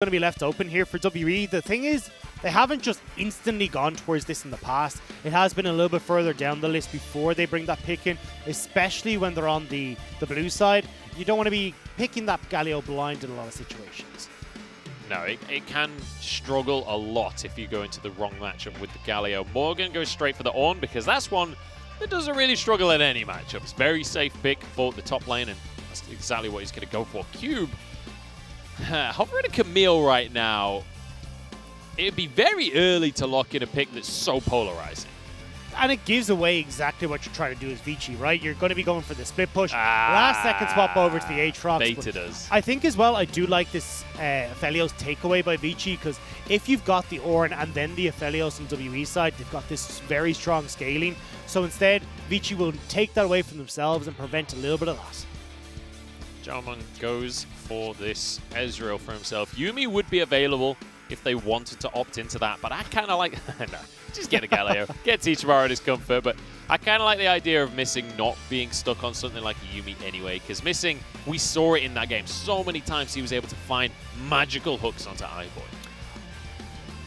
going to be left open here for WE. The thing is, they haven't just instantly gone towards this in the past. It has been a little bit further down the list before they bring that pick in, especially when they're on the blue side. You don't want to be picking that Galio blind in a lot of situations. No, it can struggle a lot if you go into the wrong matchup with the Galio. Morgan goes straight for the Ornn because that's one that doesn't really struggle in any matchup. It's very safe pick for the top lane, and that's exactly what he's going to go for. Cube, hovering a Camille right now, it'd be very early to lock in a pick that's so polarizing. And it gives away exactly what you're trying to do as Vici, right? You're going to be going for the split push. Last second swap over to the Aatrox. Baited us. I think as well, I do like this Aphelios takeaway by Vici, because if you've got the Ornn and then the Aphelios on WE side, they've got this very strong scaling. So instead, Vici will take that away from themselves and prevent a little bit of that. Jarmon goes for this Ezreal for himself. Yuumi would be available if they wanted to opt into that, but I kind of like, no, just get a Galio, get Teachmar at his comfort, but I kind of like the idea of Missing not being stuck on something like Yuumi anyway, because Missing, we saw it in that game so many times, he was able to find magical hooks onto Iboy.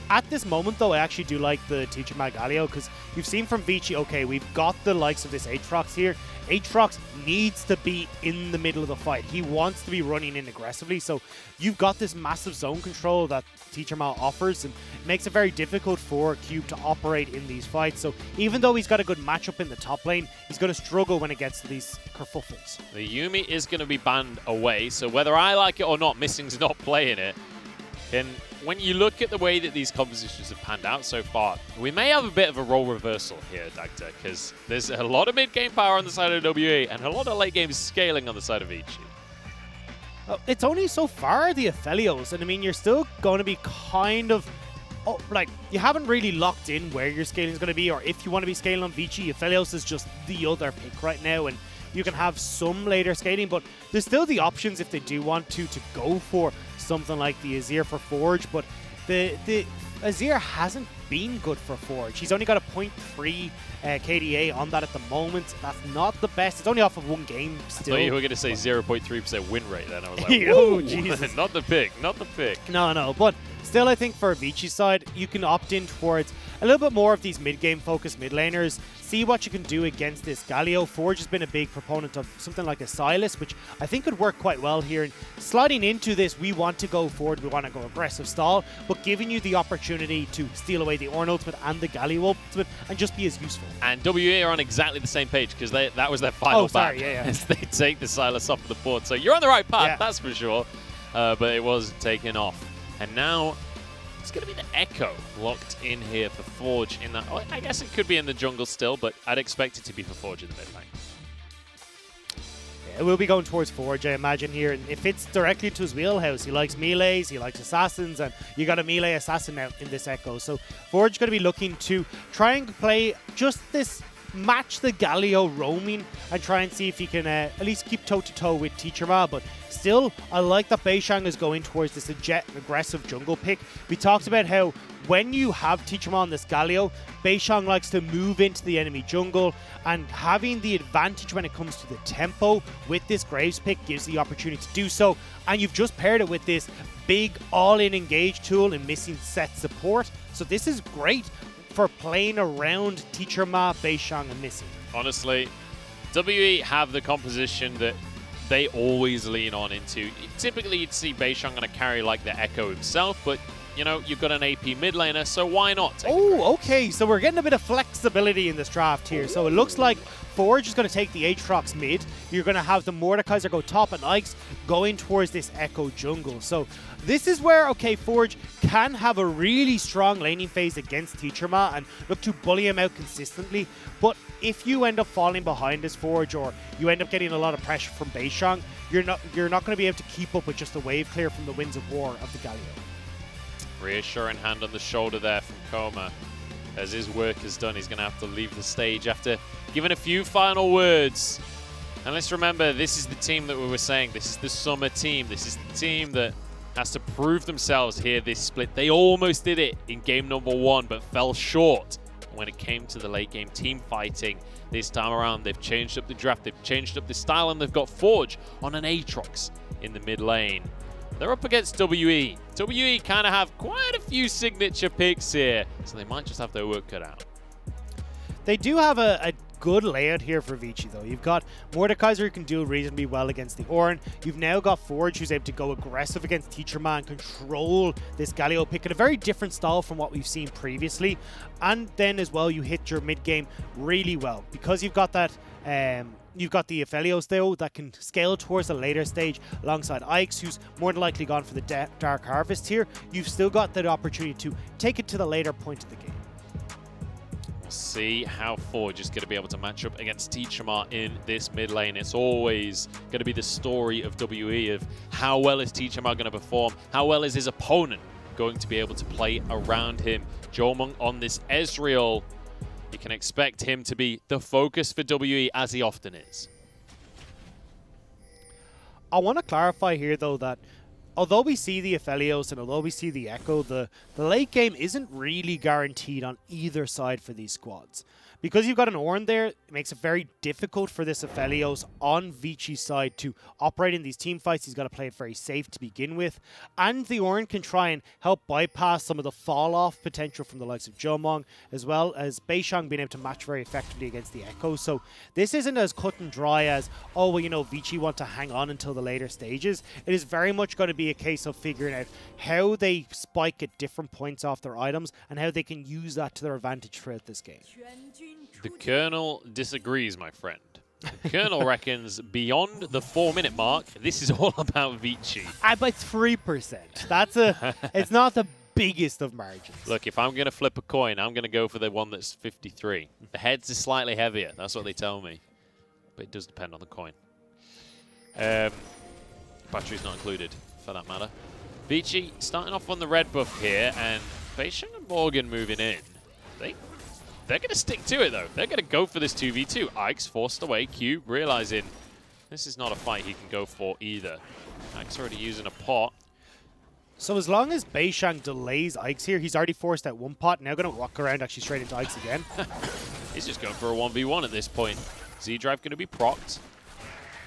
At this moment, though, I actually do like the Teachmar Galio, because you've seen from Vici, okay, we've got the likes of this Aatrox here. Aatrox needs to be in the middle of the fight. He wants to be running in aggressively, so you've got this massive zone control that Teachmar offers, and it makes it very difficult for Cube to operate in these fights. So even though he's got a good matchup in the top lane, he's going to struggle when it gets to these kerfuffles. The Yuumi is going to be banned away, so whether I like it or not, Missing's not playing it. And when you look at the way that these compositions have panned out so far, we may have a bit of a role reversal here, Dagda, because there's a lot of mid-game power on the side of WE and a lot of late-game scaling on the side of Vici. It's only so far the Aphelios, and I mean, you're still going to be kind of, like, you haven't really locked in where your scaling is going to be, or if you want to be scaling on Vici, Aphelios is just the other pick right now, and you can have some later scaling, but there's still the options if they do want to go for something like the Azir for Forge, but the Azir hasn't been good for Forge. He's only got a 0.3 KDA on that at the moment. That's not the best. It's only off of one game still. I thought you were going to say 0.3% win rate then. I was like, oh, Jesus. Not the pick, not the pick. No, but still, I think for Vici's side, you can opt in towards a little bit more of these mid-game focused mid laners. See what you can do against this Galio. Forge has been a big proponent of something like a Silas, which I think could work quite well here. And sliding into this, we want to go forward, we want to go aggressive stall, but giving you the opportunity to steal away the Ornn ultimate and the Galio ultimate and just be as useful. And WE are on exactly the same page, because that was their final back yeah. as they take the Silas off of the board. So you're on the right path, that's for sure. But it was taken off. And now it's going to be the Echo locked in here for Forge in that. I guess it could be in the jungle still, but I'd expect it to be for Forge in the mid lane. Yeah, we'll be going towards Forge, I imagine, here. And it fits directly into his wheelhouse. He likes melees, he likes assassins, and you got a melee assassin now in this Echo. So Forge going to be looking to try and play just this, match the Galio roaming and try and see if he can at least keep toe-to-toe with Teachmar. But still, I like that Beishang is going towards this aggressive jungle pick. We talked about how when you have Teachmar on this Galio, Beishang likes to move into the enemy jungle, and having the advantage when it comes to the tempo with this Graves pick gives the opportunity to do so. And you've just paired it with this big all-in engage tool and Missing set support. So this is great for playing around Teachmar, Beishang, and Missing. Honestly, WE have the composition that they always lean on into. Typically, you'd see Beishang going to carry like the Echo himself, but you know, you've got an AP mid laner, so why not? Oh, okay, so we're getting a bit of flexibility in this draft here. So it looks like Forge is going to take the Aatrox mid. You're going to have the Mordekaiser go top, and Ike's going towards this Echo jungle. So this is where, okay, Forge can have a really strong laning phase against Teachmar and look to bully him out consistently. But if you end up falling behind as Forge, or you end up getting a lot of pressure from Beishang, you're not going to be able to keep up with just a wave clear from the Winds of War of the Galio. Reassuring hand on the shoulder there from Koma. As his work is done, he's going to have to leave the stage after giving a few final words. And let's remember, this is the team that we were saying. This is the summer team. This is the team that has to prove themselves here this split. They almost did it in game number 1, but fell short when it came to the late game team fighting. This time around, they've changed up the draft. They've changed up the style, and they've got Forge on an Aatrox in the mid lane. they're up against WE. WE kind of have quite a few signature picks here, so they might just have their work cut out. They do have a good layout here for Vici, though. You've got Mordekaiser who can do reasonably well against the Ornn. You've now got Forge who's able to go aggressive against Teacher Ma and control this Galio pick in a very different style from what we've seen previously. And then as well, you hit your mid game really well because you've got that. You've got the Aphelios though that can scale towards the later stage alongside Ix, who's more than likely gone for the Dark Harvest here. You've still got that opportunity to take it to the later point of the game. We'll see how Forge is going to be able to match up against Teacher Ma in this mid lane. It's always going to be the story of WE of how well is Teacher Ma going to perform, how well is his opponent going to be able to play around him. Jomung on this Ezreal. You can expect him to be the focus for WE, as he often is. I want to clarify here, though, that although we see the Aphelios and although we see the Echo, the late game isn't really guaranteed on either side for these squads. Because you've got an Ornn there, it makes it very difficult for this Aphelios on Vici's side to operate in these team fights. He's got to play it very safe to begin with. And the Ornn can try and help bypass some of the fall-off potential from the likes of Jomung, as well as Beishang being able to match very effectively against the Echo. So this isn't as cut and dry as, oh, well, you know, Vici want to hang on until the later stages. It is very much going to be a case of figuring out how they spike at different points off their items and how they can use that to their advantage throughout this game. The Colonel disagrees, my friend. The Colonel reckons beyond the 4-minute mark, this is all about Vici. By 3%. It's not the biggest of margins. Look, if I'm going to flip a coin, I'm going to go for the one that's 53. The heads is slightly heavier. That's what they tell me. But it does depend on the coin. Battery's not included, for that matter. Vici starting off on the red buff here, and Beishang and Morgan moving in. They're going to stick to it, though. They're going to go for this 2v2. Ike's forced away. Cube realizing this is not a fight he can go for either. Ike's already using a pot. So as long as Beishang delays Ike's here, he's already forced out one pot. Now going to walk around actually straight into Ike's again. He's just going for a 1v1 at this point. Z-Drive going to be procced.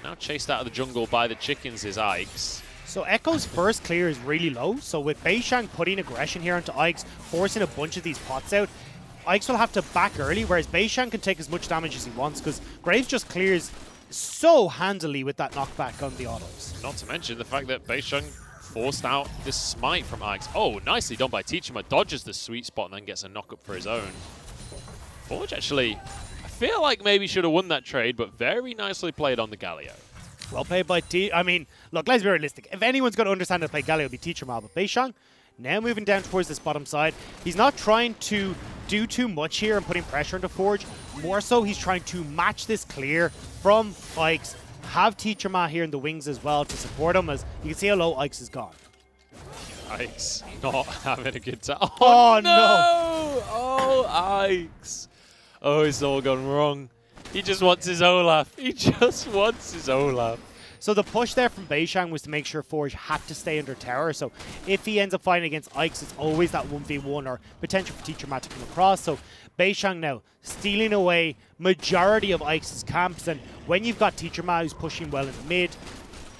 Now chased out of the jungle by the chickens is Ike's. So Echo's first clear is really low. So with Beishang putting aggression here onto Ike's, forcing a bunch of these pots out, Ike's will have to back early, whereas Beishang can take as much damage as he wants because Graves just clears so handily with that knockback on the autos. Not to mention the fact that Beishang forced out this smite from Ike's. Oh, nicely done by Teacher Ma. Dodges the sweet spot and then gets a knock-up for his own. Forge actually, I feel like maybe should have won that trade, but very nicely played on the Galio. Well played by I mean, look, let's be realistic. If anyone's going to understand how to play Galio, it'll be Teacher Ma, but Beishang, now moving down towards this bottom side. He's not trying to do too much here and putting pressure into Forge. More so, he's trying to match this clear from Ike's. Have Teacher Ma here in the wings as well to support him, as you can see how low Ike's is gone. Ike's not having a good time. Oh, no! Oh, Ike's. Oh, it's all gone wrong. He just wants his Olaf. He just wants his Olaf. So the push there from Beishang was to make sure Forge had to stay under tower. So if he ends up fighting against Ike's, it's always that 1v1 or potential for Teacher Ma to come across. So Beishang now stealing away majority of Ike's camps. And when you've got Teacher Ma who's pushing well in the mid,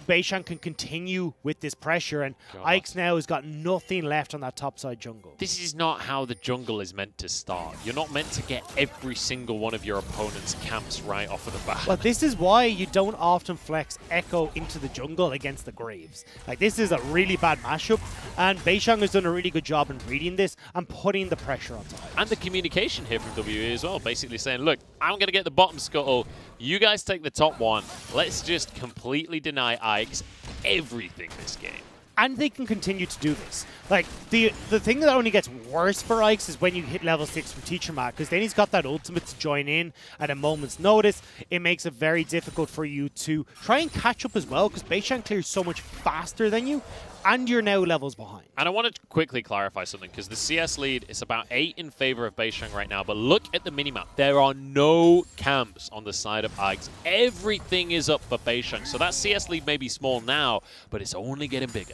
Beishang can continue with this pressure, and Ike's now has got nothing left on that topside jungle. This is not how the jungle is meant to start. You're not meant to get every single one of your opponent's camps right off of the bat. Well, this is why you don't often flex Echo into the jungle against the Graves. Like, this is a really bad mashup, and Beishang has done a really good job in reading this and putting the pressure on top. And the communication here from WE as well, basically saying, look, I'm going to get the bottom scuttle. You guys take the top one. Let's just completely deny Ike's everything this game. And they can continue to do this. Like, the thing that only gets worse for Ike's is when you hit level 6 from Teacher Ma, because then he's got that ultimate to join in at a moment's notice. It makes it very difficult for you to try and catch up as well, because Beishang clears so much faster than you, and you're now levels behind. And I want to quickly clarify something, because the CS lead is about 8 in favor of Beishang right now, but look at the minimap. There are no camps on the side of Ike's. Everything is up for Beishang, so that CS lead may be small now, but it's only getting bigger.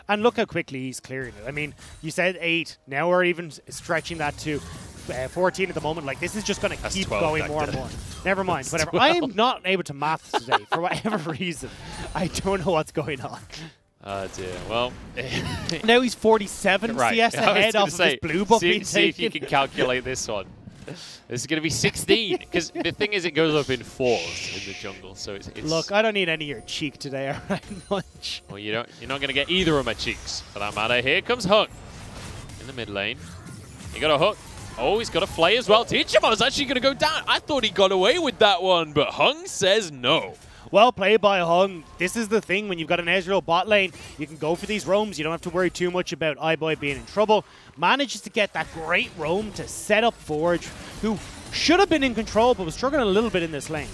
And look how quickly he's clearing it. I mean, you said 8. Now we're even stretching that to 14 at the moment. Like, this is just going to keep going more and more. Never mind. Whatever. I am not able to math today for whatever reason. I don't know what's going on. Oh dear. Well, now he's 47 right. CS ahead off of his blue buff being see if you taken. can calculate this one. This is going to be 16, because the thing is, it goes up in 4s in the jungle. So it's Look, I don't need any of your cheek today, all right, much. Well, you're not going to get either of my cheeks for that matter. Here comes Hook in the mid lane. He got a hook. Oh, he's got a flay as well. Teachama's actually going to go down. I thought he got away with that one, but Hung says no. Well played by Hung. This is the thing, when you've got an Ezreal bot lane, you can go for these roams. You don't have to worry too much about iBoy being in trouble. Manages to get that great roam to set up Forge, who should have been in control, but was struggling a little bit in this lane.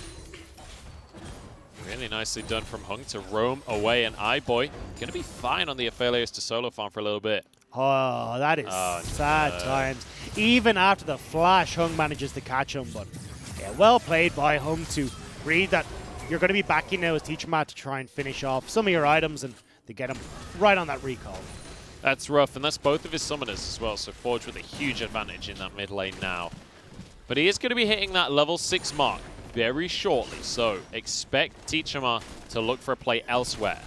Really nicely done from Hung to roam away, and iBoy going to be fine on the Aphelios to solo farm for a little bit. Oh, that is sad times. Even after the flash, Hung manages to catch him, but yeah, well played by Hung to read that you're going to be backing now as Teachermat to try and finish off some of your items and to get him right on that recall. That's rough, and that's both of his summoners as well, so Forge with a huge advantage in that mid lane now. But he is going to be hitting that level 6 mark very shortly, so expect Teachermat to look for a play elsewhere.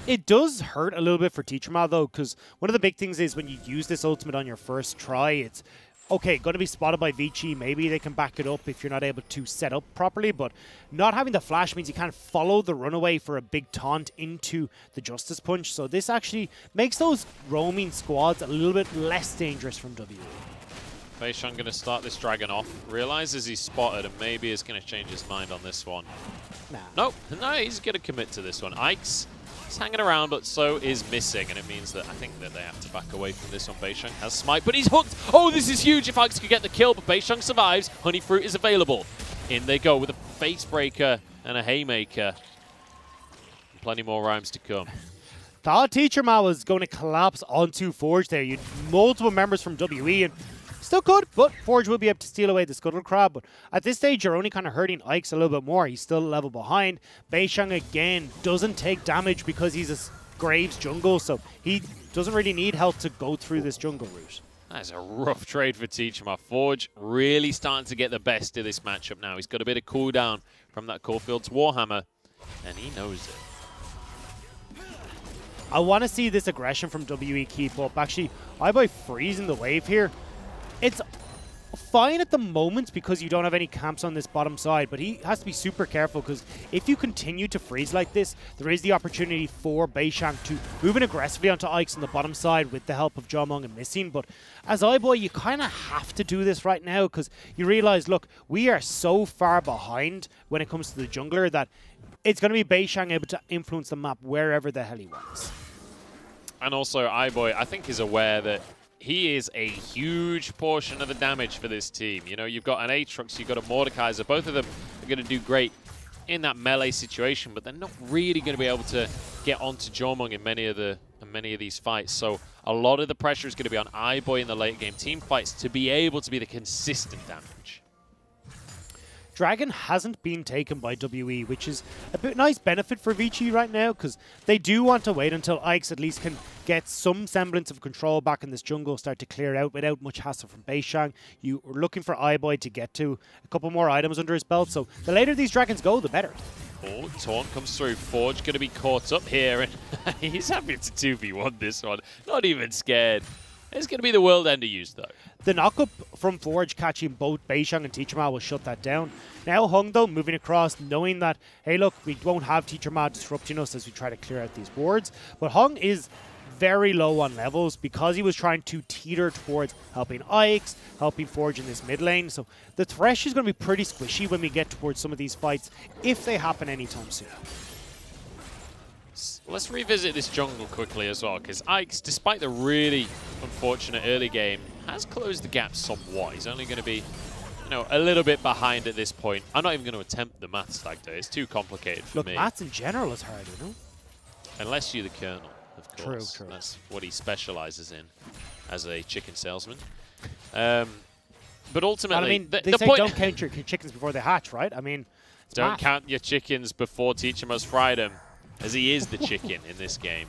It does hurt a little bit for Teachermat though, because one of the big things is when you use this ultimate on your first try, it's okay, going to be spotted by Vici. Maybe they can back it up if you're not able to set up properly, but not having the flash means you can't follow the runaway for a big taunt into the Justice Punch. So this actually makes those roaming squads a little bit less dangerous from WE. Beishang going to start this dragon off. Realizes he's spotted and maybe is going to change his mind on this one. Nah. Nope, no, he's going to commit to this one. Ike's hanging around, but so is Missing, and it means that I think that they have to back away from this one. Beishang has smite, but he's hooked. Oh, this is huge if Ike's could get the kill, but Beishang survives. Honey Fruit is available. In they go with a face breaker and a haymaker. And plenty more rhymes to come. Thought Teachermat was going to collapse onto Forge there. You had multiple members from WE, and still could, but Forge will be able to steal away the Scuttle Crab. But at this stage, you're only kind of hurting Ike's a little bit more. He's still a level behind. Beishang, again, doesn't take damage because he's a Graves jungle, so he doesn't really need help to go through this jungle route. That's a rough trade for Teachermat. Forge really starting to get the best of this matchup now. He's got a bit of cooldown from that Caulfield's Warhammer, and he knows it. I want to see this aggression from WE keep up. Actually, iBoy freezing the wave here. It's fine at the moment because you don't have any camps on this bottom side, but he has to be super careful because if you continue to freeze like this, there is the opportunity for Beishang to move in aggressively onto Ike's on the bottom side with the help of Jomong and Missing. But as iBoy, you kind of have to do this right now because you realize, look, we are so far behind when it comes to the jungler that it's going to be Beishang able to influence the map wherever the hell he wants. And also, iBoy, I think, is aware that he is a huge portion of the damage for this team. You know, you've got an Aatrox, you've got a Mordekaiser. Both of them are going to do great in that melee situation, but they're not really going to be able to get onto Jomong in many of these fights. So a lot of the pressure is going to be on iBoy in the late game team fights to be able to be the consistent damage. Dragon hasn't been taken by WE, which is a bit nice benefit for Vici right now, because they do want to wait until Ike's at least can get some semblance of control back in this jungle, start to clear out without much hassle from Beishang. You are looking for iBoy to get to a couple more items under his belt, so the later these dragons go, the better. Oh, Taunt comes through. Forge going to be caught up here, and he's happy to 2v1 this one. Not even scared. It's going to be the world ender use, though. The knockup from Forge catching both Beishang and Teachermat will shut that down. Now Hung, though, moving across, knowing that, hey, look, we won't have Teachermat disrupting us as we try to clear out these wards. But Hung is very low on levels because he was trying to teeter towards helping Ike's, helping Forge in this mid lane. So the Thresh is going to be pretty squishy when we get towards some of these fights, if they happen anytime soon. Let's revisit this jungle quickly as well, because Ike's, despite the really unfortunate early game, has closed the gap somewhat. He's only going to be, you know, a little bit behind at this point. I'm not even going to attempt the math stack though. It's too complicated for me. Look, maths in general is hard, you know? Unless you're the Colonel, of course. True. That's what he specializes in as a chicken salesman. But ultimately, I mean, they the say point don't count your chickens before they hatch, right? I mean, don't count your chickens before Teachermat's fried them, as he is the chicken in this game.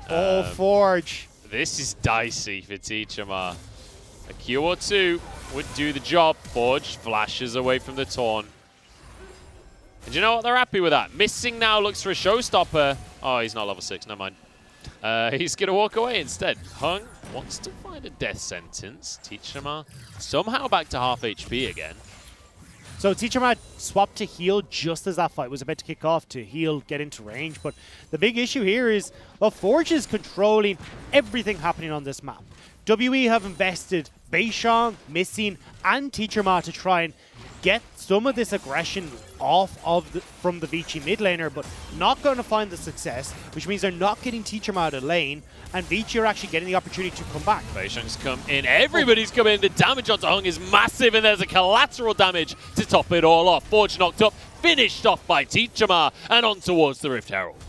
Oh, Forge. This is dicey for Teachermat. A Q or 2 would do the job. Forge flashes away from the taunt. And you know what? They're happy with that. Missing now looks for a showstopper. Oh, he's not level 6. Never mind. He's going to walk away instead. Hung wants to find a death sentence. Teacherma somehow back to half HP again. So Teacherma swapped to heal just as that fight was about to kick off to heal, get into range. But the big issue here is, well, Forge is controlling everything happening on this map. WE have invested Beishang, Missing, and Teacherma to try and get some of this aggression off of from the Vici mid laner, but not going to find the success, which means they're not getting Teacherma out of lane, and Vici are actually getting the opportunity to come back. Beishang's come in. Everybody's come in. The damage onto Hung is massive, and there's a collateral damage to top it all off. Forge knocked up, finished off by Teacherma, and on towards the Rift Herald.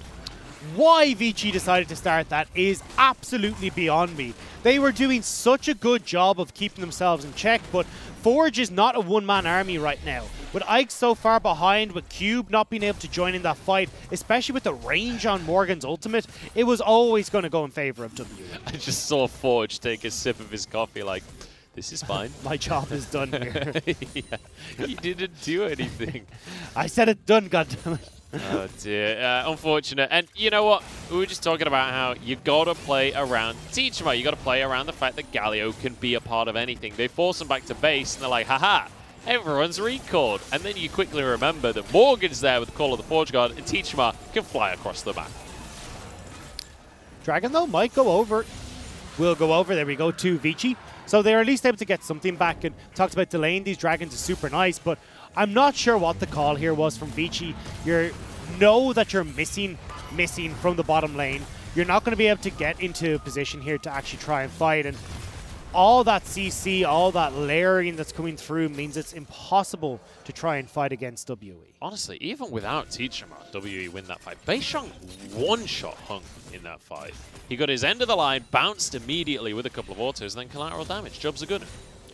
Why Vici decided to start that is absolutely beyond me. They were doing such a good job of keeping themselves in check, but Forge is not a one-man army right now. With Ike so far behind, with Cube not being able to join in that fight, especially with the range on Morgan's ultimate, it was always going to go in favor of WE. I just saw Forge take a sip of his coffee like, this is fine. My job is done here. Yeah, you didn't do anything. I said it done, goddammit. Oh dear, unfortunate. And you know what? We were just talking about how you got to play around Teacherma. You got to play around the fact that Galio can be a part of anything. They force him back to base, and they're like, haha, everyone's recalled. And then you quickly remember that Morgan's there with the Call of the Forge Guard, and Teacherma can fly across the map. Dragon, though, might go over. Will go over. There we go to Vici. So they're at least able to get something back, and talked about delaying these dragons is super nice, but I'm not sure what the call here was from Vici. You know that you're missing from the bottom lane. You're not going to be able to get into a position here to actually try and fight, and all that CC, all that layering that's coming through means it's impossible to try and fight against WE. Honestly, even without Teacherma, WE win that fight. Beishang one-shot Hung in that fight. He got his end of the line, bounced immediately with a couple of autos, and then collateral damage. Jobs are good.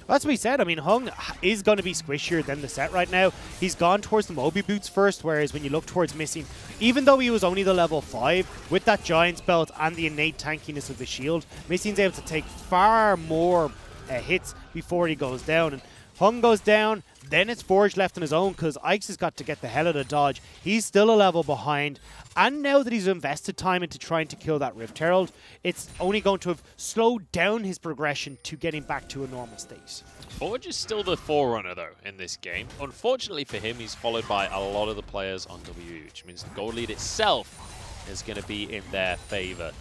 That's what we said. I mean, Hung is going to be squishier than the set right now. He's gone towards the Moby Boots first, whereas when you look towards Missing, even though he was only the level 5, with that Giant's Belt and the innate tankiness of the shield, Missing's able to take far more hits before he goes down. And Hung goes down, then it's Forge left on his own because Ike's has got to get the hell out of dodge. He's still a level behind. And now that he's invested time into trying to kill that Rift Herald, it's only going to have slowed down his progression to getting back to a normal state. Forge is still the forerunner, though, in this game. Unfortunately for him, he's followed by a lot of the players on WE, which means the gold lead itself is going to be in their favor.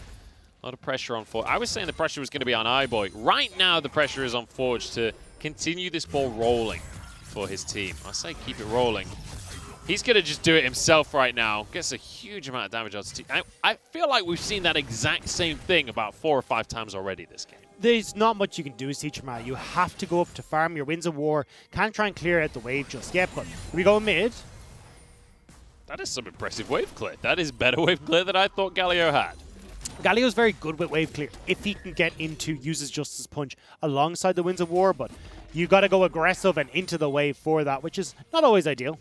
A lot of pressure on Forge. I was saying the pressure was going to be on iBoy. Right now, the pressure is on Forge to continue this ball rolling for his team. I say keep it rolling. He's going to just do it himself right now. Gets a huge amount of damage on his team. I feel like we've seen that exact same thing about 4 or 5 times already this game. There's not much you can do as Teacherma. You have to go up to farm your Winds of War. Can't try and clear out the wave just yet, but we go mid. That is some impressive wave clear. That is better wave clear than I thought Galio had. Galio's very good with wave clear if he can get into uses Justice Punch alongside the Winds of War, but you got to go aggressive and into the wave for that, which is not always ideal.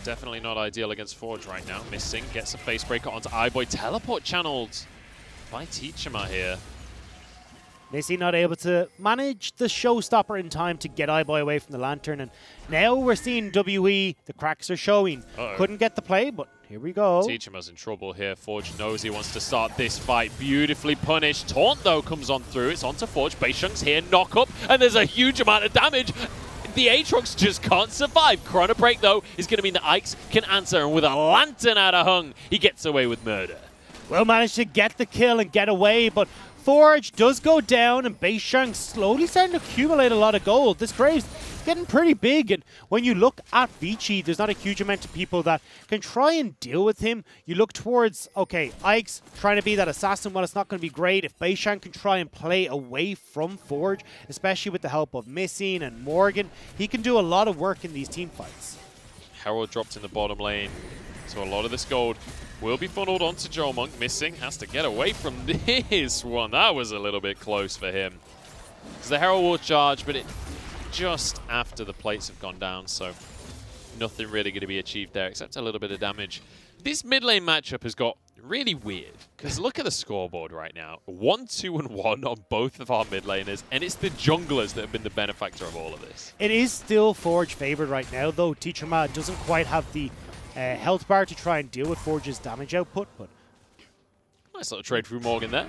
Definitely not ideal against Forge right now. Missing, gets a face breaker onto iBoy. Teleport channeled by Teacherma here. Missy not able to manage the showstopper in time to get iBoy away from the Lantern, and now we're seeing WE, the cracks are showing. Couldn't get the play, but here we go. Teacherma's in trouble here. Forge knows he wants to start this fight. Beautifully punished. Taunt, though, comes on through. It's onto Forge. Beishang's here, knock up, and there's a huge amount of damage. The Aatrox just can't survive. Chrono Break, though, is going to mean that Ikes can answer, and with a Lantern out of Hung, he gets away with murder. Well, managed to get the kill and get away, but Forge does go down, and Beishang slowly starting to accumulate a lot of gold. This Grave's getting pretty big, and when you look at Vici, there's not a huge amount of people that can try and deal with him. You look towards, okay, Ike's trying to be that assassin. Well, it's not going to be great. If Beishang can try and play away from Forge, especially with the help of Missing and Morgan, he can do a lot of work in these team fights. Herald dropped in the bottom lane, so a lot of this gold will be funneled onto Joe Monk. Missing has to get away from this one. That was a little bit close for him. Because the Herald will charge, but it just after the plates have gone down, so nothing really going to be achieved there except a little bit of damage. This mid lane matchup has got really weird, because look at the scoreboard right now. 1, 2, and 1 on both of our mid laners, and it's the junglers that have been the benefactor of all of this. It is still Forge favored right now, though. Teacher Ma doesn't quite have the health bar to try and deal with Forge's damage output, but nice little trade through Morgan there.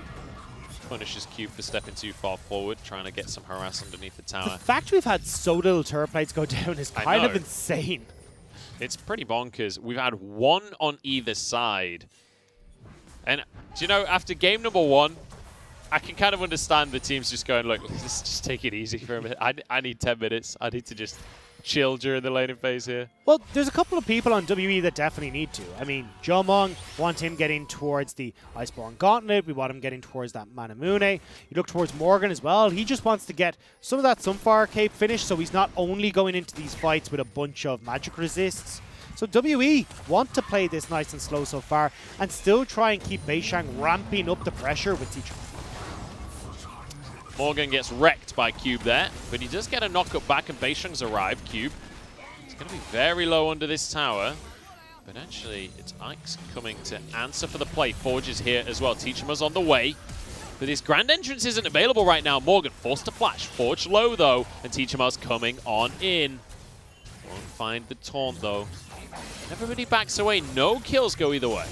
Punishes Cube for stepping too far forward, trying to get some harass underneath the tower. the fact we've had so little turret plates go down is kind of insane. It's pretty bonkers. We've had 1 on either side. And, do you know, after game number 1, I can kind of understand the team's just going, look, let's just take it easy for a minute. I need 10 minutes. I need to just chill during the laning phase here. Well, there's a couple of people on WE that definitely need to. I mean, Jomong, want him getting towards the Iceborne Gauntlet. We want him getting towards that Manamune. You look towards Morgan as well. He just wants to get some of that Sunfire Cape finished, so he's not only going into these fights with a bunch of magic resists. So WE want to play this nice and slow so far and still try and keep Beishang ramping up the pressure with Teacher. Morgan gets wrecked by Cube there, but he does get a knock-up back and Beishang's arrived. Cube is going to be very low under this tower, but actually it's Ike's coming to answer for the play. Forge is here as well. Teacherma's on the way, but his grand entrance isn't available right now. Morgan forced to flash. Forge low though, and Teacherma's coming on in. Won't find the taunt though. Everybody backs away. No kills go either way.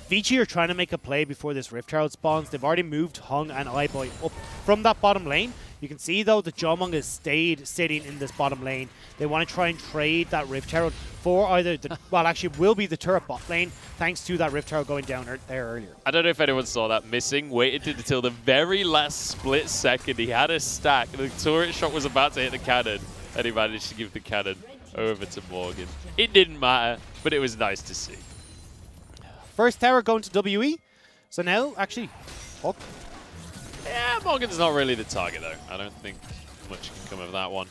Vici are trying to make a play before this Rift Herald spawns. They've already moved Hung and iBoy up from that bottom lane. You can see, though, that Jomong has stayed sitting in this bottom lane. They want to try and trade that Rift Herald for either the, well, actually, will be the turret bot lane, thanks to that Rift Herald going down there earlier. I don't know if anyone saw that missing. Waited until the very last split second. He had a stack. The turret shot was about to hit the cannon, and he managed to give the cannon over to Morgan. It didn't matter, but it was nice to see. First tower going to WE. So now, actually, oh. Yeah, Morgan's not really the target, though. I don't think much can come of that one.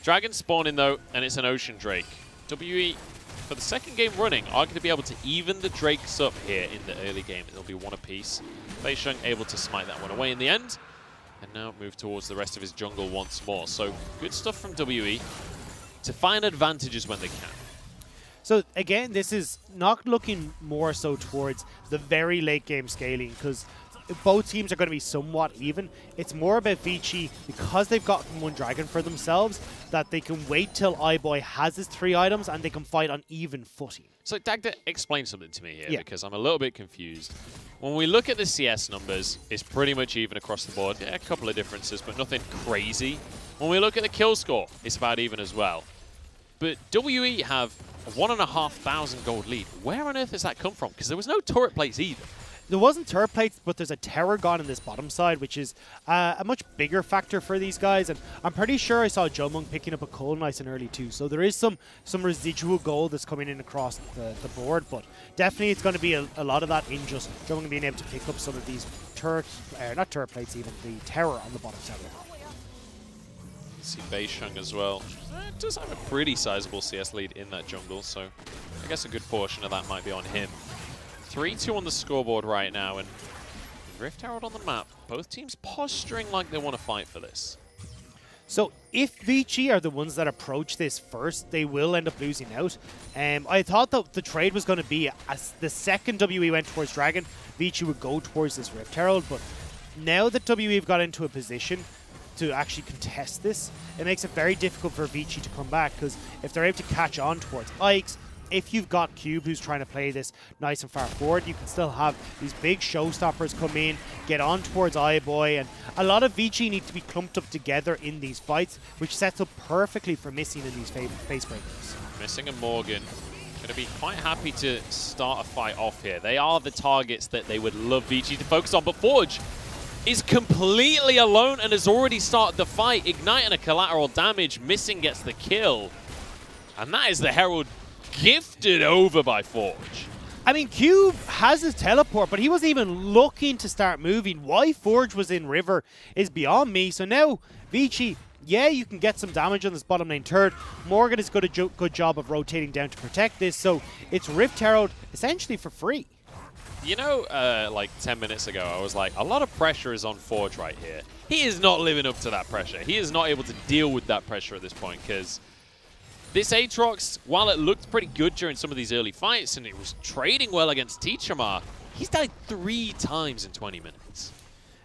Dragon spawning, though, and it's an Ocean Drake. WE, for the second game running, are going to be able to even the Drakes up here in the early game. It'll be 1 apiece. Beishang able to smite that one away in the end, and now move towards the rest of his jungle once more. So, good stuff from WE to find advantages when they can. So again, this is not looking more so towards the very late game scaling, because both teams are going to be somewhat even. It's more about Vici, because they've gotten 1 dragon for themselves, that they can wait till iBoy has his 3 items and they can fight on even footing. So Dagda, explain something to me here, because I'm a little bit confused. When we look at the CS numbers, it's pretty much even across the board. Yeah, a couple of differences, but nothing crazy. When we look at the kill score, it's about even as well. But WE have a 1,500 gold lead. Where on earth has that come from? Because there was no turret plates either. There wasn't turret plates, but there's a tower gone in this bottom side, which is a much bigger factor for these guys. And I'm pretty sure I saw Jomong picking up a coal nice and early too. So there is some residual gold that's coming in across the board. But definitely it's going to be a lot of that in just Jomong being able to pick up some of these not turret plates even, the tower on the bottom side. See Beishang as well. It does have a pretty sizable CS lead in that jungle, so I guess a good portion of that might be on him. 3-2 on the scoreboard right now, and Rift Herald on the map. Both teams posturing like they want to fight for this. So if Vici are the ones that approach this first, they will end up losing out. I thought that the trade was going to be, as the second WE went towards Dragon, Vici would go towards this Rift Herald, but now that WE have got into a position to actually contest this, it makes it very difficult for Vici to come back, because if they're able to catch on towards Ike's, if you've got Cube who's trying to play this nice and far forward, you can still have these big showstoppers come in, get on towards iBoy, and a lot of Vici need to be clumped up together in these fights, which sets up perfectly for missing in these face breakers. Missing and Morgan going to be quite happy to start a fight off here. They are the targets that they would love Vici to focus on, but Forge is completely alone and has already started the fight. Ignite and a collateral damage. Missing gets the kill. And that is the Herald gifted over by Forge. I mean, Cube has his teleport, but he wasn't even looking to start moving. Why Forge was in River is beyond me. So now, Vici, yeah, you can get some damage on this bottom lane turret. Morgan has got a good job of rotating down to protect this. So it's Rift Herald essentially for free. You know, like 10 minutes ago, I was like, a lot of pressure is on Forge right here. He is not living up to that pressure. He is not able to deal with that pressure at this point, because this Aatrox, while it looked pretty good during some of these early fights and it was trading well against Teacherma, He's died 3 times in 20 minutes.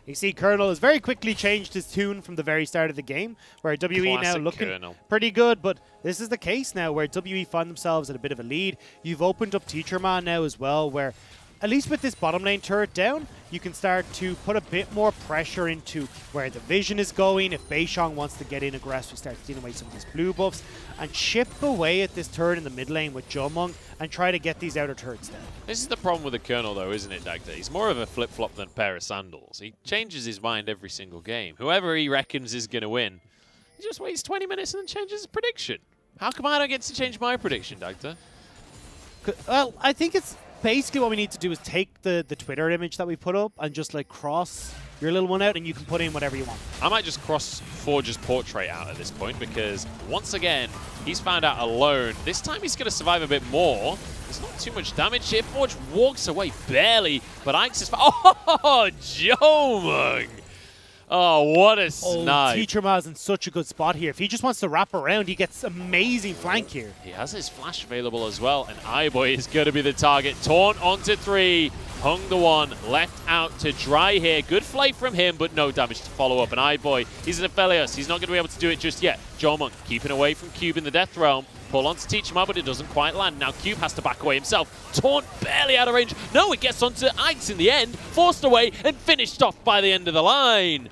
You see, Colonel has very quickly changed his tune from the very start of the game, where WE now looking pretty good, but this is the case now where WE find themselves at a bit of a lead. You've opened up Teacher Man now as well, where at least with this bottom lane turret down, you can start to put a bit more pressure into where the vision is going. If Beishang wants to get in aggressive, start stealing away some of these blue buffs, and chip away at this turret in the mid lane with Jomung and try to get these outer turrets down. This is the problem with the Colonel, though, isn't it, Dagda? He's more of a flip-flop than a pair of sandals. He changes his mind every single game. Whoever he reckons is going to win, he just waits 20 minutes and then changes his prediction. How come I don't get to change my prediction, Dagda? Well, I think it's basically what we need to do is take the Twitter image that we put up and just like cross your little one out and you can put in whatever you want. I might just cross Forge's portrait out at this point because once again, he's found out alone. This time he's going to survive a bit more. There's not too much damage here. Forge walks away barely, but Ike's is... Oh, Jomung! Oh, what a snipe. Teacher Ma's in such a good spot here. If he just wants to wrap around, he gets amazing flank here. He has his flash available as well, and iBoy is going to be the target. Taunt onto 3. Hung the one, left out to dry here. Good flight from him, but no damage to follow up. And iBoy, he's an Aphelios. He's not going to be able to do it just yet. Jomung keeping away from Cube in the Death Realm. Pull on to Teach him out, but it doesn't quite land. Now Cube has to back away himself. Taunt barely out of range. No, it gets onto Ike's in the end. Forced away and finished off by the end of the line.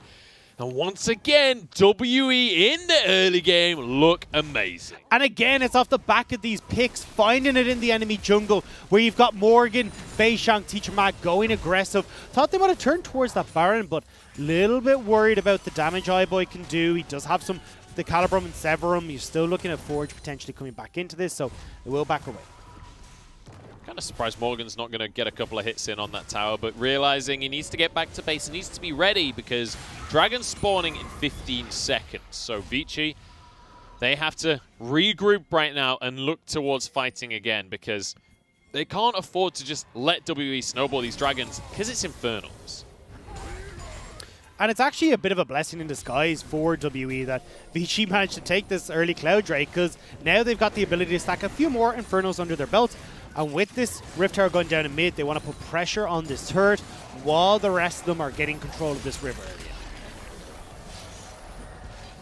And once again, WE in the early game look amazing. And again, it's off the back of these picks, finding it in the enemy jungle, where you've got Morgan, Beishang, Teacher Mag going aggressive. Thought they might have turned towards that Baron, but a little bit worried about the damage iBoy can do. He does have some, the Calibrum and Severum. You're still looking at Forge potentially coming back into this, so they will back away. Kind of surprised Morgan's not going to get a couple of hits in on that tower, but realizing he needs to get back to base, he needs to be ready because Dragon's spawning in 15 seconds. So Vici, they have to regroup right now and look towards fighting again because they can't afford to just let WE snowball these dragons because it's Infernals. And it's actually a bit of a blessing in disguise for WE that Vici managed to take this early Cloud Drake because now they've got the ability to stack a few more Infernals under their belt. And with this Rift Tower going down in mid, they want to put pressure on this turret while the rest of them are getting control of this river area.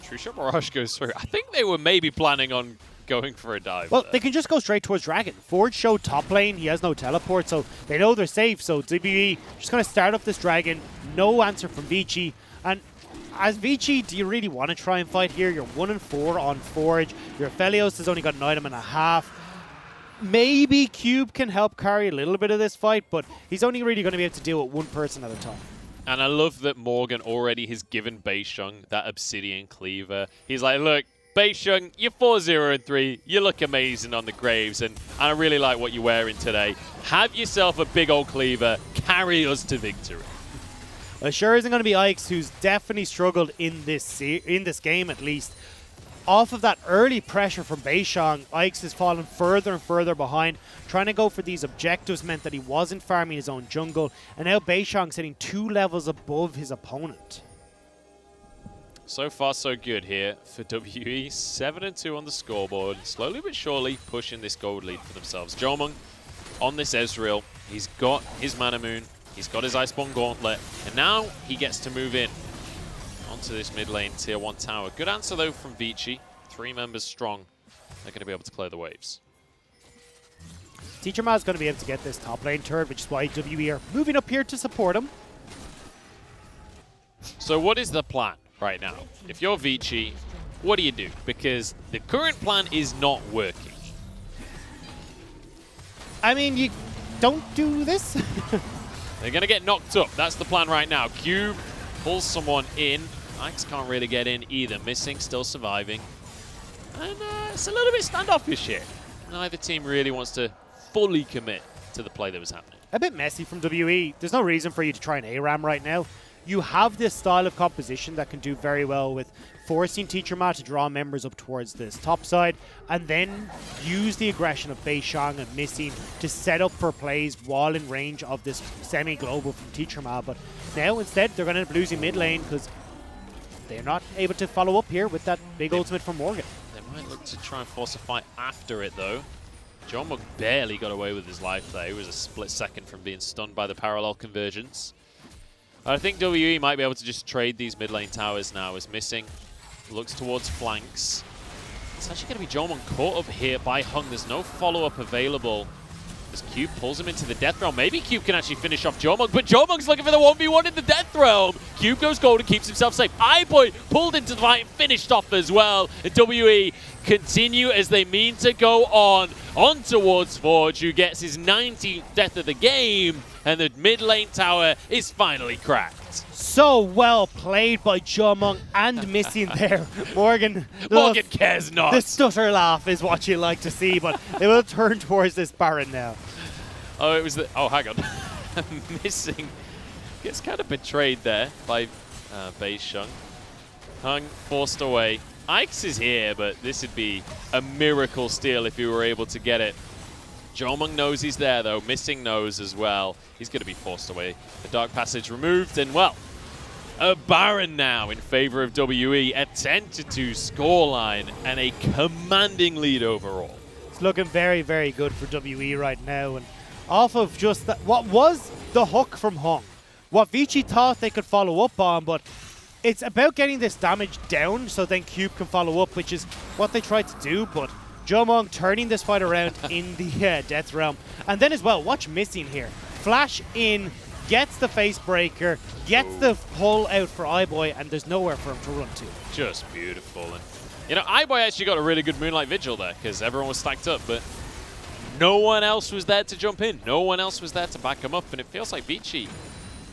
True Shot Mirage goes through. I think they were maybe planning on going for a dive. Well, they can just go straight towards Dragon. Forge showed top lane. He has no teleport, so they know they're safe. So WE just going to start up this Dragon. No answer from Vici. And as Vici, do you really want to try and fight here? You're 1-4 on Forge. Your Aphelios has only got an item and a half. Maybe Cube can help carry a little bit of this fight, but he's only really going to be able to deal with one person at a time. And I love that Morgan already has given Beishang that Obsidian Cleaver. He's like, look, Beishang, you're 4-0-3. You look amazing on the Graves, and I really like what you're wearing today. Have yourself a big old cleaver. Carry us to victory. Well, sure isn't going to be Ike's, who's definitely struggled in this game at least. Off of that early pressure from Beishang, Ike's has fallen further and further behind. Trying to go for these objectives meant that he wasn't farming his own jungle, and now Beishang's sitting 2 levels above his opponent. So far, so good here for WE. 7-2 on the scoreboard. Slowly but surely pushing this gold lead for themselves. Jomung on this Ezreal. He's got his Mana Moon. He's got his Iceborne Gauntlet. And now he gets to move in onto this mid lane tier 1 tower. Good answer though from Vici. 3 members strong. They're going to be able to clear the waves. Teacher Ma's going to be able to get this top lane turret, which is why WE are moving up here to support him. So what is the plan right now? If you're Vici, what do you do? Because the current plan is not working. I mean, you don't do this. They're going to get knocked up. That's the plan right now. Cube pulls someone in. Ike's can't really get in either. Missing, still surviving. And it's a little bit standoffish here. Neither team really wants to fully commit to the play that was happening. A bit messy from WE. There's no reason for you to try an ARAM right now. You have this style of composition that can do very well with forcing Teacher Ma to draw members up towards this top side and then use the aggression of Beishang and Missing to set up for plays while in range of this semi-global from Teacher Ma. But now instead they're going to end up losing mid lane because they're not able to follow up here with that big ultimate from Morgan. They might look to try and force a fight after it though. Jomung barely got away with his life there. He was a split second from being stunned by the parallel convergence. I think WE might be able to just trade these mid lane towers now as missing. Looks towards flanks. It's actually going to be Jomung caught up here by Hung. There's no follow-up available. As Cube pulls him into the Death Realm. Maybe Cube can actually finish off Jomung, but Jomung's looking for the 1v1 in the Death Realm. Cube goes gold and keeps himself safe. iBoy pulled into the fight and finished off as well. And WE continue as they mean to go on towards Forge, who gets his 19th death of the game, and the mid lane tower is finally cracked. So well played by Jomung and missing there. Morgan cares not. The stutter laugh is what you like to see, but they will turn towards this Baron now. Oh, it was the... Oh, hang on. Missing. Gets kind of betrayed there by Beisheng. Hung forced away. Ike's is here, but this would be a miracle steal if he were able to get it. Jomung knows he's there, though. Missing knows as well. He's going to be forced away. The Dark Passage removed, and, well, a Baron now in favor of WE. A 10-2 scoreline and a commanding lead overall. It's looking very, very good for WE right now. And off of just that, what was the hook from Hung, what Vici thought they could follow up on, but it's about getting this damage down so then Cube can follow up, which is what they tried to do, but Jomung turning this fight around in the Death Realm. And then as well, watch missing here. Flash in, gets the face breaker, gets the pull out for iBoy, and there's nowhere for him to run to. Just beautiful. And, you know, iBoy actually got a really good Moonlight Vigil there because everyone was stacked up, but no one else was there to jump in. No one else was there to back him up, and it feels like Vici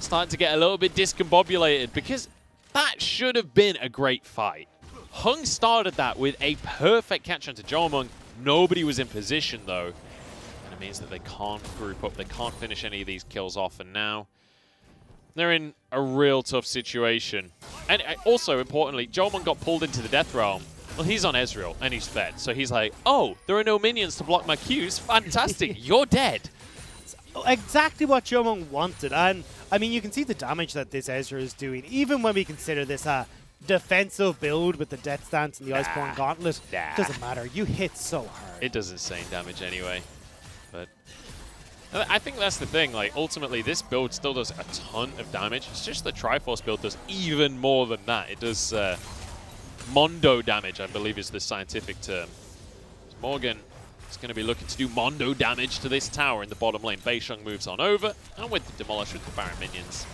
starting to get a little bit discombobulated because that should have been a great fight. Hung started that with a perfect catch onto Jomung. Nobody was in position, though. And it means that they can't group up. They can't finish any of these kills off. And now they're in a real tough situation. And also, importantly, Jomung got pulled into the Death Realm. Well, he's on Ezreal, and he's fed. So he's like, oh, there are no minions to block my Qs. Fantastic. You're dead. Exactly what Jomung wanted. And, I mean, you can see the damage that this Ezreal is doing, even when we consider this defensive build with the Death Stance and the Iceborne Gauntlet. Doesn't matter. You hit so hard. It does insane damage anyway. But I think that's the thing. Like, ultimately, this build still does a ton of damage. It's just the Triforce build does even more than that. It does Mondo damage, I believe is the scientific term. Morgan is going to be looking to do Mondo damage to this tower in the bottom lane. Beisheng moves on over, and with the Demolish with the Baron minions,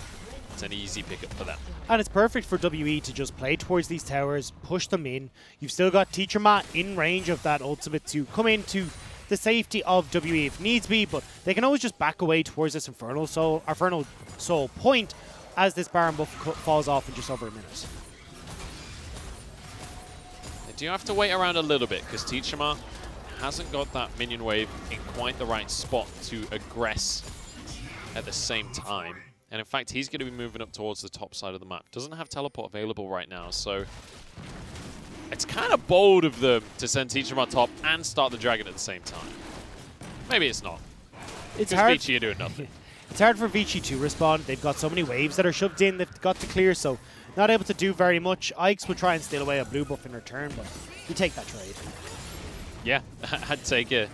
it's an easy pickup for them. And it's perfect for WE to just play towards these towers, push them in. You've still got Teacher Matt in range of that ultimate to come into the safety of WE if needs be, but they can always just back away towards this Infernal Soul point as this Baron buff falls off in just over a minute. They do have to wait around a little bit because Teacher Matt hasn't got that minion wave in quite the right spot to aggress at the same time. And in fact, he's going to be moving up towards the top side of the map. Doesn't have teleport available right now, so it's kind of bold of them to send Teacher on top and start the dragon at the same time. Maybe it's not. It's hard. Vici are doing nothing. It's hard for Vici to respond. They've got so many waves that are shoved in. They've got to clear, so not able to do very much. Ike's will try and steal away a blue buff in return, but you take that trade. Yeah, I'd take a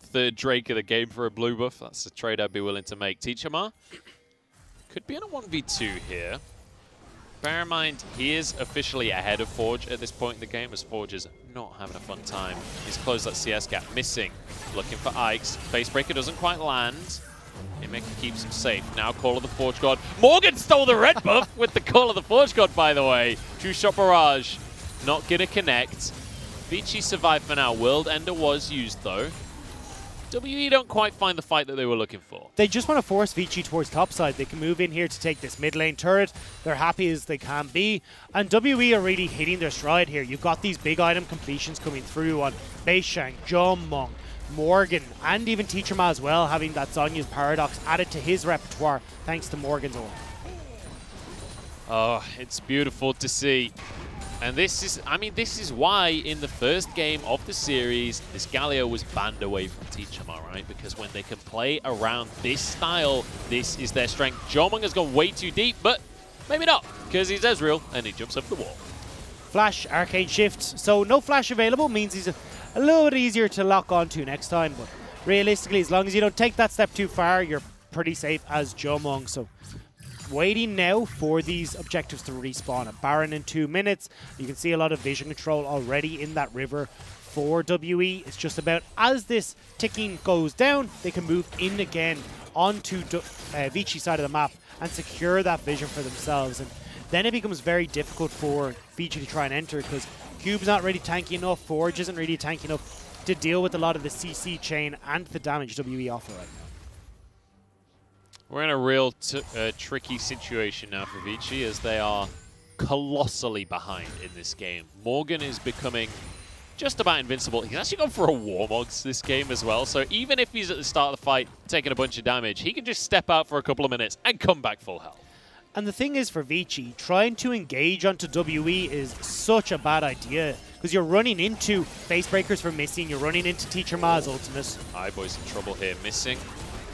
third Drake of the game for a blue buff. That's a trade I'd be willing to make. Teacher Ma could be in a 1v2 here. Bear in mind, he is officially ahead of Forge at this point in the game, as Forge is not having a fun time. He's closed that CS gap, missing, looking for Ike's. Facebreaker doesn't quite land. Imik keeps him safe. Now Call of the Forge God. Morgan stole the red buff with the Call of the Forge God, by the way. Two-shot barrage, not gonna connect. Vici survived for now. World Ender was used, though. WE don't quite find the fight that they were looking for. They just want to force Vici towards topside. They can move in here to take this mid lane turret. They're happy as they can be. And WE are really hitting their stride here. You've got these big item completions coming through on Beisheng, Jomung, Morgan, and even Teacher Ma as well, having that Zhonya's Paradox added to his repertoire thanks to Morgan's ult. Oh, it's beautiful to see. And this is, I mean, this is why in the first game of the series, this Galio was banned away from Teacher Ma, right? Because when they can play around this style, this is their strength. Jomung has gone way too deep, but maybe not, because he's Ezreal and he jumps up the wall. Flash, Arcane Shift. So no flash available means he's a little bit easier to lock onto next time, but realistically, as long as you don't take that step too far, you're pretty safe as Jomong. So waiting now for these objectives to respawn. A Baron in 2 minutes. You can see a lot of vision control already in that river for WE. It's just about, as this ticking goes down, they can move in again onto Vici's side of the map and secure that vision for themselves. And then it becomes very difficult for Vici to try and enter, because Cube's not really tanky enough, Forge isn't really tanky enough to deal with a lot of the CC chain and the damage WE offer right now. We're in a real tricky situation now for Vici, as they are colossally behind in this game. Morgan is becoming just about invincible. He's actually gone for a Warmogs this game as well, so even if he's at the start of the fight taking a bunch of damage, he can just step out for a couple of minutes and come back full health. And the thing is, for Vici, trying to engage onto WE is such a bad idea, because you're running into face breakers for missing, you're running into Teacher Ma's ultimate. iBoy's in trouble here, missing.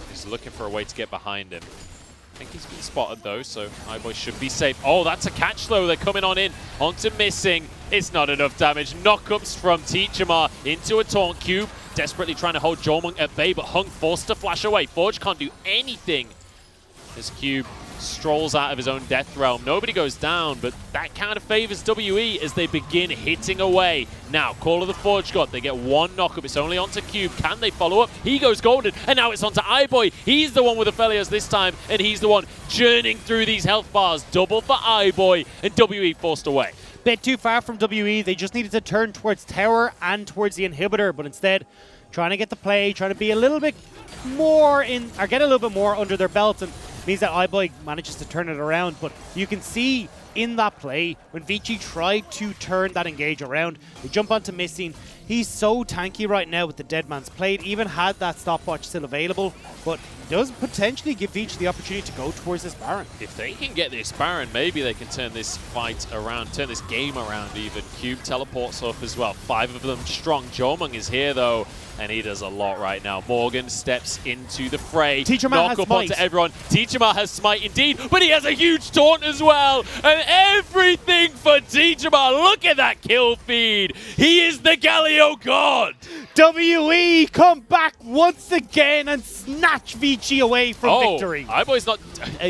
He's looking for a way to get behind him. I think he's been spotted though, so iBoy should be safe. Oh, that's a catch though. They're coming on in onto missing. It's not enough damage. Knockups from Teacher Ma into a taunt. Cube desperately trying to hold Jomong at bay, but Hung forced to flash away. Forge can't do anything as Cube strolls out of his own death realm. Nobody goes down, but that kind of favors WE as they begin hitting away. Now, Call of the Forge God, they get one knockup. It's only onto Cube. Can they follow up? He goes golden, and now it's onto iBoy. He's the one with the Felios this time, and he's the one churning through these health bars. Double for iBoy, and WE forced away. Bit too far from WE. They just needed to turn towards tower and towards the inhibitor, but instead trying to get the play, trying to be a little bit more in, or get a little bit more under their belts, and means that iBoy manages to turn it around. But you can see in that play, when Vici tried to turn that engage around, they jump onto missing. He's so tanky right now with the Dead Man's Plate, even had that stopwatch still available, but does potentially give Vici the opportunity to go towards this Baron. If they can get this Baron, maybe they can turn this fight around, turn this game around even. Cube teleports off as well. 5 of them strong. Jomong is here though, and he does a lot right now. Morgan steps into the fray. Teacher Ma has knock up smite. onto everyone. Teacher Ma has smite indeed, but he has a huge taunt as well. And everything for Teacher Ma. Look at that kill feed. He is the Galio God. WE come back once again and snatch Vici away from victory. iBoy's not...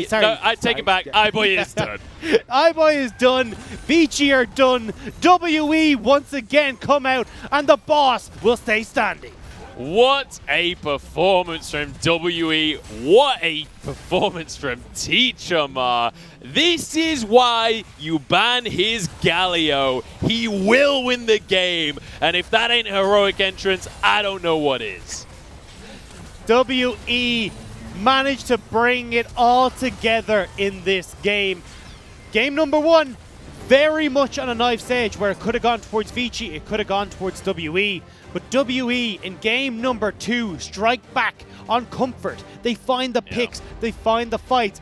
sorry. No, I take it back. iBoy is done. iBoy is done. Vici are done. WE once again come out, and the boss will stay standing. What a performance from WE. What a performance from Teacher Ma. This is why you ban his Galio. He will win the game. And if that ain't heroic entrance, I don't know what is. WE managed to bring it all together in this game. Game number 1, very much on a knife's edge, where it could have gone towards Vici, it could have gone towards WE. But WE in game number 2 strike back on comfort. They find the picks, they find the fights.